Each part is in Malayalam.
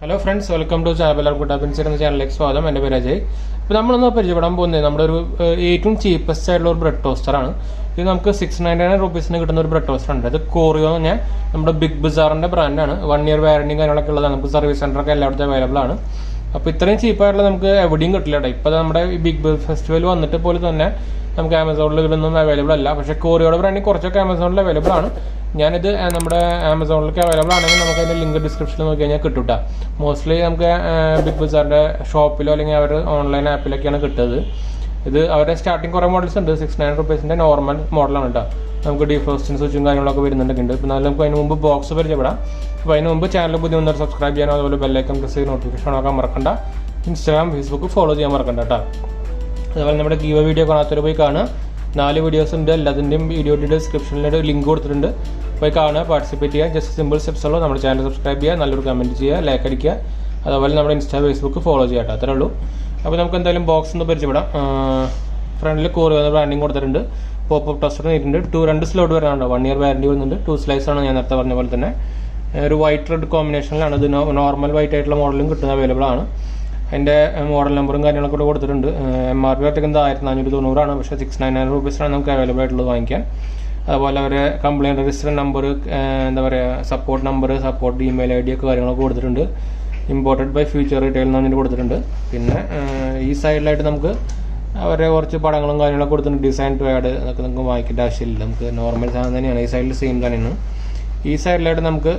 Hello friends, welcome to channel ഗുഡാപ്പിൻസ് എന്ന ചാനലിലേക്ക് സ്വാഗതം. എൻ്റെ പേര് അജയ്. ഇപ്പോൾ നമ്മളൊന്ന് പരിചയപ്പെടാൻ പോകുന്നത് നമ്മുടെ ഒരു ഏറ്റവും ചീപ്പസ്റ്റ് ആയിട്ടുള്ള ഒരു ബ്രെഡ് ടോസ്റ്ററാണ്. ഇത് നമുക്ക് 699 rupees കിട്ടുന്ന ഒരു ബ്രെഡ് ടോസ്റ്റർ ഉണ്ട്. ഇത് കോറിയോ എന്ന് പറഞ്ഞാൽ നമ്മുടെ ബിഗ് ബസാറിൻ്റെ ബ്രാൻഡാണ്. 1 year വാറണ്ടിയും കാര്യങ്ങളൊക്കെ ഉള്ളതാണ്. നമുക്ക് സർവീസ് സെൻ്ററൊക്കെ എല്ലായിടത്തും അവൈലബിൾ ആണ്. അപ്പോൾ ഇത്രയും ചീപ്പായിട്ടുള്ള നമുക്ക് എവിടെയും കിട്ടില്ല കേട്ടോ. ഇപ്പോൾ നമ്മുടെ ഈ ബിഗ് ബസ് ഫെസ്റ്റിവൽ വന്നിട്ട് പോലെ തന്നെ നമുക്ക് ആമസോണിൽ ഇതിലൊന്നും അവൈലബിൾ അല്ല. പക്ഷേ കോറിയോയുടെ ബ്രാൻഡിൽ കുറച്ചൊക്കെ ആമസോണിൽ അവൈലബിൾ ആണ്. ഞാനിത് നമ്മുടെ ആമസോണിലൊക്കെ അവൈലബിൾ ആണെങ്കിൽ നമുക്ക് അതിൻ്റെ ലിങ്ക് ഡിസ്ക്രിപ്ഷനിൽ നോക്കി കഴിഞ്ഞാൽ കിട്ടും കേട്ടോ. മോസ്റ്റ്ലി നമുക്ക് ബിഗ് ബസാറിൻ്റെ ഷോപ്പിലോ അല്ലെങ്കിൽ അവർ ഓൺലൈൻ ആപ്പിലൊക്കെയാണ് കിട്ടുന്നത്. ഇത് അവരുടെ സ്റ്റാർട്ടിങ് കുറേ മോഡൽസ് ഉണ്ട്. 699 rupees നോർമൽ മോഡലാണ് കേട്ടോ. നമുക്ക് ഡിഫ്രോസ്റ്റിംഗ് സ്വിച്ചും കാര്യങ്ങളൊക്കെ വരുന്നുണ്ട്. ഇപ്പോൾ നമുക്ക് അതിന് മുമ്പ് ബോക്സ് പരിചയപ്പെടാം. അപ്പോൾ അതിന് മുമ്പ് ചാനൽ പുതിയ ഒന്നൊരു സബ്സ്ക്രൈബ് ചെയ്യാനോ അതുപോലെ ബെല്ലൈക്കൺ പ്രസ് ചെയ്ത് നോട്ടിഫിക്കേഷൻ നോക്കാൻ മറക്കണ്ട. ഇൻസ്റ്റാഗ്രാം, ഫേസ്ബുക്ക് ഫോളോ ചെയ്യാൻ മറക്കണ്ട കേട്ടോ. അതുപോലെ നമ്മുടെ ഗീവ വീഡിയോ കാണാത്തൊരു പോയി കാണുക. 4 വീഡിയോസ് ഉണ്ട്. എല്ലാത്തിൻ്റെയും വീഡിയോയുടെ ഡിസ്ക്രിപ്ഷനിൽ ലിങ്ക് കൊടുത്തിട്ടുണ്ട്. പോയി കാണുക, പാർട്ടിസിപ്പേറ്റ് ചെയ്യുക. ജസ്റ്റ് സിമ്പിൾ സ്റ്റെപ്സ് ഉള്ളൂ. നമ്മുടെ ചാനൽ സബ്സ്ക്രൈബ് ചെയ്യുക, നല്ലൊരു കമൻറ്റ് ചെയ്യുക, ലൈക്ക് അടിക്കുക. അതുപോലെ നമ്മുടെ ഇൻസ്റ്റാ, ഫേസ്ബുക്ക് ഫോളോ ചെയ്യാം കേട്ടോ. അത്രേ ഉള്ളൂ. അപ്പോൾ നമുക്ക് എന്തായാലും ബോക്സ് ഒന്ന് പരിചയപ്പെടാം. ഫ്രണ്ടിൽ കോറിയോ എന്ന ബ്രാൻഡിങ് കൊടുത്തിട്ടുണ്ട്. പോപ്പ് ടോസ്റ്റർ ഇട്ടുണ്ട്. 2 സ്ലോട്ട് വരാനുണ്ടോ. 1 year വാറണ്ടി വരുന്നുണ്ട്. 2 slice ആണ് ഞാൻ നേരത്തെ പറഞ്ഞ പോലെ തന്നെ. ഒരു വൈറ്റ് റെഡ് കോമ്പിനേഷനിലാണ്. ഇത് നോർമൽ വൈറ്റ് ആയിട്ടുള്ള മോഡലും കിട്ടുന്നത് അവൈലബിൾ ആണ്. അതിൻ്റെ മോഡൽ നമ്പറും കാര്യങ്ങളൊക്കെ കൂടെ കൊടുത്തിട്ടുണ്ട്. MRP ഒറ്റയ്ക്ക് 1490 പക്ഷേ 699 rupees നമുക്ക് അവൈലബിൾ ആയിട്ടുള്ളത് വാങ്ങിക്കാൻ. അതുപോലെ അവരെ കംപ്ലയിൻറ്റ് രജിസ്റ്റർ നമ്പർ, എന്താ പറയുക, support number, support email ID ഒക്കെ കാര്യങ്ങളൊക്കെ കൊടുത്തിട്ടുണ്ട്. ഇമ്പോർട്ടഡ് ബൈ ഫ്യൂച്ചർ റീറ്റെയിൽ എന്ന് പറഞ്ഞിട്ട് കൊടുത്തിട്ടുണ്ട്. പിന്നെ ഈ സൈഡിലായിട്ട് നമുക്ക് അവരെ കുറച്ച് പടങ്ങളും കാര്യങ്ങളൊക്കെ കൊടുത്തിട്ടുണ്ട്. ഡിസൈൻ ടു ആഡ് അതൊക്കെ നമുക്ക് വാങ്ങിക്കേണ്ട ആവശ്യമില്ല. നമുക്ക് നോർമൽ സാധനം തന്നെയാണ്. ഈ സൈഡിൽ സെയിം തന്നെയാണ്. ഈ സൈഡിലായിട്ട് നമുക്ക്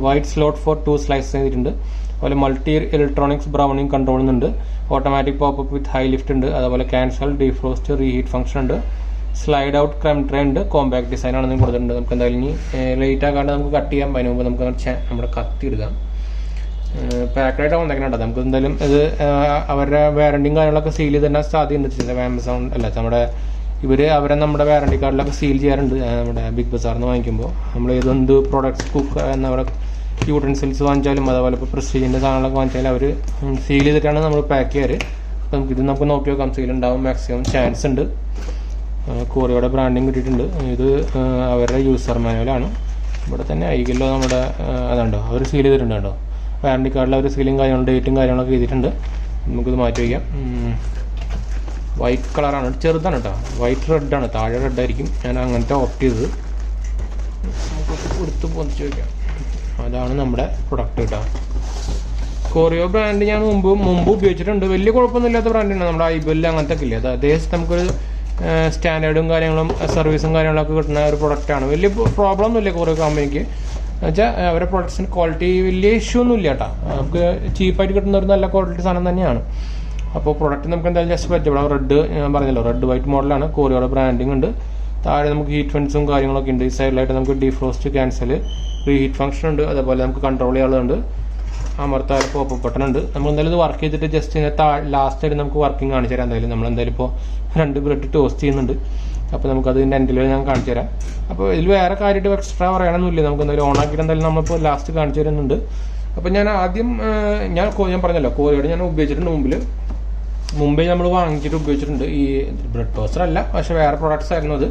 വൈറ്റ് സ്ലോട്ട് ഫോർ 2 slice ചെയ്തിട്ടുണ്ട്. അതുപോലെ മൾട്ടി ഇലക്ട്രോണിക്സ് ബ്രൗണിങ് കൺട്രോൾ ഉണ്ട്. Automatic pop with high lift ഉണ്ട്. അതുപോലെ ക്യാൻസൽ, ഡിഫ്രോസ്റ്റ്, റീഹീറ്റ് ഫംഗ്ഷൻ ഉണ്ട്. സ്ലൈഡ് ഔട്ട് ക്രം ട്രേ ഉണ്ട്. കോമ്പാക്ട് ഡിസൈൻ ആണെന്ന് കൊടുത്തിട്ടുണ്ട്. നമുക്ക് എന്തായാലും ഇനി ലേറ്റ് ആക്കാണ്ട് നമുക്ക് കട്ട് ചെയ്യാൻ. അതിന് മുമ്പ് നമുക്ക് നമ്മുടെ കത്തി എടുക്കാം. പാക്കഡായിട്ട് വന്നേക്കണോ. നമുക്ക് എന്തായാലും ഇത് അവരുടെ വാറണ്ടിയും കാര്യങ്ങളൊക്കെ സീൽ ചെയ്ത് തന്നെ സാധ്യതയുണ്ട്. ആമസോൺ അല്ല, നമ്മുടെ വാറണ്ടി കാർഡിലൊക്കെ സീൽ ചെയ്യാറുണ്ട്. നമ്മുടെ ബിഗ് ബസാറിന്ന് വാങ്ങിക്കുമ്പോൾ നമ്മൾ ഏതൊന്ത് പ്രോഡക്ട്സ് കുക്ക് നമ്മുടെ യൂട്ടൻസിൽസ് വാങ്ങിച്ചാലും അതുപോലെ ഇപ്പോൾ പ്രസ്റ്റീജിൻ്റെ സാധനങ്ങളൊക്കെ വാങ്ങിച്ചാലും അവർ സീൽ ചെയ്തിട്ടാണ് നമ്മൾ പാക്ക് ചെയ്യാറ്. അപ്പോൾ നമുക്കിത് നമുക്ക് നോക്കി നോക്കാം. സീൽ ഉണ്ടാവും, മാക്സിമം ചാൻസ് ഉണ്ട്. കോറിയോയുടെ ബ്രാൻഡിങ് കിട്ടിയിട്ടുണ്ട്. ഇത് അവരുടെ യൂസർ മാനുവലാണ്. ഇവിടെ തന്നെ ഐകിലോ നമ്മുടെ അതുണ്ടോ അവർ സീൽ ചെയ്തിട്ടുണ്ട് കേട്ടോ. വാറണ്ടി കാർഡിൽ അവർ സീലും കാര്യങ്ങളും ഡേറ്റും കാര്യങ്ങളൊക്കെ ചെയ്തിട്ടുണ്ട്. നമുക്കിത് മാറ്റി വയ്ക്കാം. വൈറ്റ് കളറാണ്, ചെറുതാണ് കേട്ടോ. വൈറ്റ് റെഡാണ്, താഴെ റെഡായിരിക്കും. ഞാൻ അങ്ങനത്തെ ഓപ്റ്റ് ചെയ്തത്. നമുക്ക് എടുത്ത് പൊന്നിച്ച് വയ്ക്കാം. അതാണ് നമ്മുടെ പ്രൊഡക്റ്റ് കേട്ടോ. കോറിയോ ബ്രാൻഡ് ഞാൻ മുമ്പ് ഉപയോഗിച്ചിട്ടുണ്ട്. വലിയ കുഴപ്പമൊന്നുമില്ലാത്ത ബ്രാൻഡാണ്. നമ്മുടെ ഐബെല്ല് അങ്ങനത്തെ ഒക്കെ ഇല്ലേ, അത് അത്യാവശ്യം നമുക്കൊരു സ്റ്റാൻഡേർഡും കാര്യങ്ങളും സർവീസും കാര്യങ്ങളൊക്കെ കിട്ടുന്ന ഒരു പ്രൊഡക്റ്റാണ്. വലിയ പ്രോബ്ലം ഒന്നുമില്ല കോറിയോ കമ്പനിക്ക്. എന്നുവെച്ചാൽ അവരുടെ പ്രൊഡക്ട്സിന് ക്വാളിറ്റി വലിയ ഇഷ്യൂ ഒന്നും ഇല്ല കേട്ടോ. നമുക്ക് ചീപ്പായിട്ട് കിട്ടുന്ന ഒരു നല്ല ക്വാളിറ്റി സാധനം തന്നെയാണ്. അപ്പോൾ പ്രൊഡക്റ്റ് നമുക്ക് എന്തായാലും ജസ്റ്റ് പറ്റും. റെഡ് ഞാൻ പറഞ്ഞല്ലോ, റെഡ് വൈറ്റ് മോഡലാണ്. കോറിയോയുടെ ബ്രാൻഡിങ് ഉണ്ട്. താഴെ നമുക്ക് ഹീറ്റ് ഫെൻസും കാര്യങ്ങളൊക്കെ ഉണ്ട്. ഈ സൈഡിലായിട്ട് നമുക്ക് ഡിഫ്രോസ്റ്റ്, ക്യാൻസൽ, റീഹീറ്റ് ഫംഗ്ഷൻ ഉണ്ട്. അതേപോലെ നമുക്ക് കൺട്രോൾ ചെയ്യാനുണ്ട്. അമർത്താൻ പോപ്പ് ബട്ടൺ ഉണ്ട്. നമ്മൾ എന്തായാലും ഇത് വർക്ക് ചെയ്തിട്ട് ജസ്റ്റ് ഇതിനെ ലാസ്റ്റ് ആയിട്ട് നമുക്ക് വർക്കിംഗ് കാണിച്ചു തരാം. എന്തായാലും നമ്മൾ എന്തായാലും ഇപ്പോൾ 2 ബ്രെഡ് ടോസ്റ്റ് ചെയ്യുന്നുണ്ട്. അപ്പോൾ നമുക്കത് എൻഡിൽ ഞാൻ കാണിച്ചു തരാം. അപ്പോൾ ഇതിൽ വേറെ കാര്യമായിട്ട് എക്സ്ട്രാ പറയണമെന്നില്ല. നമുക്ക് എന്തായാലും ഓണാക്കിയിട്ട് എന്തായാലും നമ്മളിപ്പോൾ ലാസ്റ്റ് കാണിച്ചു തരുന്നുണ്ട്. അപ്പോൾ ഞാൻ ആദ്യം ഞാൻ പറഞ്ഞല്ലോ കോറിയോടെ ഞാൻ ഉപയോഗിച്ചിട്ടുണ്ട്. മുമ്പേ നമ്മൾ വാങ്ങിച്ചിട്ട് ഉപയോഗിച്ചിട്ടുണ്ട്. ഈ ബ്രെഡ് ടോസ്റ്റർ അല്ല, പക്ഷേ വേറെ പ്രോഡക്ട്സ് ആയിരുന്നു അത്.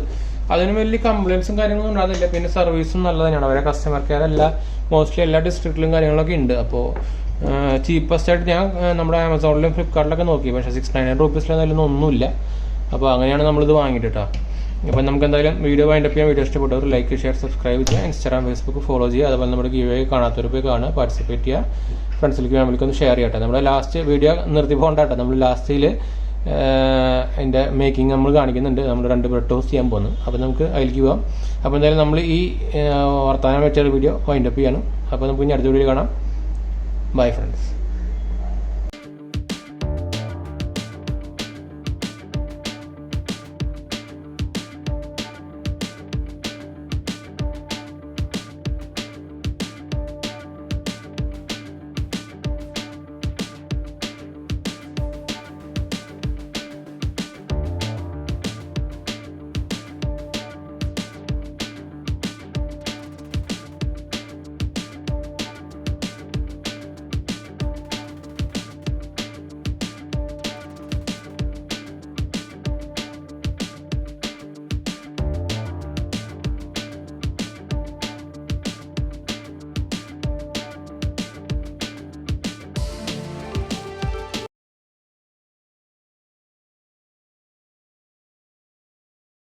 അതിന് വലിയ കംപ്ലയിൻസും കാര്യങ്ങളൊന്നും ഉണ്ടാകുന്നില്ല. പിന്നെ സർവീസും നല്ല തന്നെയാണ്. അവരെ കസ്റ്റമർ കെയർ മോസ്റ്റ്ലി എല്ലാ ഡിസ്ട്രിക്റ്റിലും കാര്യങ്ങളൊക്കെ ഉണ്ട്. അപ്പോൾ ചീപ്പസ്റ്റ് ആയിട്ട് ഞാൻ നമ്മുടെ ആമസോണിലും ഫ്ലിപ്കാർട്ടിലൊക്കെ നോക്കി. പക്ഷേ 699 rupees ഒന്നുമില്ല. അപ്പോൾ അങ്ങനെയാണ് നമ്മളിത് വാങ്ങിയിട്ട് കേട്ടോ. അപ്പോൾ നമുക്ക് എന്തായാലും വീഡിയോ വൈൻഡപ്പ് ചെയ്യാൻ. വീഡിയോ ഇഷ്ടപ്പെട്ടവർ ലൈക്ക്, ഷെയർ, സബ്സ്ക്രൈബ് ചെയ്യുക. ഇൻസ്റ്റാഗ്രാം, ഫേസ്ബുക്ക് ഫോളോ ചെയ്യുക. അതുപോലെ നമ്മുടെ ഗീവേ കാണാത്തവർ പോയി കാണുക, പാർട്ടിസിപ്പേറ്റ് ചെയ്യുക. ഫ്രണ്ട്സിലേക്ക് ഫാമിലിക്ക് ഒന്ന് ഷെയർ ചെയ്യട്ടെ. നമ്മുടെ ലാസ്റ്റ് വീഡിയോ നിർത്തി പോകണ്ട കേട്ടോ. നമ്മൾ ലാസ്റ്റിൽ അതിൻ്റെ മേക്കിംഗ് നമ്മൾ കാണിക്കുന്നുണ്ട്. നമ്മൾ 2 ബ്രെഡ് ടോസ്റ്റ് ചെയ്യാൻ പോകുന്നു. അപ്പോൾ നമുക്ക് അതിലേക്ക് പോകാം. അപ്പോൾ എന്തായാലും നമ്മൾ ഈ വർത്തമാനം വെച്ചൊരു വീഡിയോ വൈൻഡപ്പ് ചെയ്യണം. അപ്പോൾ നമുക്ക് ഇനി അടുത്ത വീഡിയോ കാണാം. Bye friends.